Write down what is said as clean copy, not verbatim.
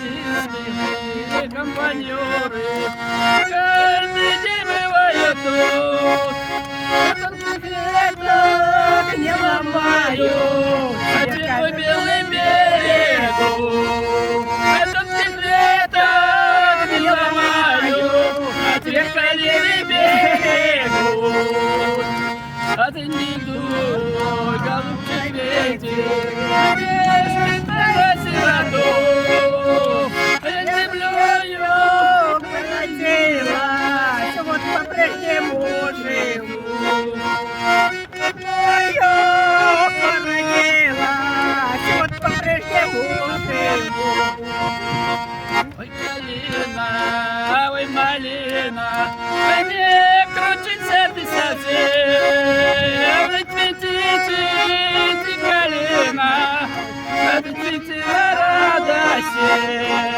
артисты, компаньоры, каждый день бывает тут. Веток не ломаю, а твой белый берегу. Этот веток не ломаю, а белый берегу. А ты не дуй, голубчик, ветер, вечно сироту. Я люблю ее, родилась, вот по-прежнему живу. Ее родилась, вот по-прежнему живу. Ой, калина, ой, малина, мне крутится ты совсем. Цветите, калина, цветите на радости.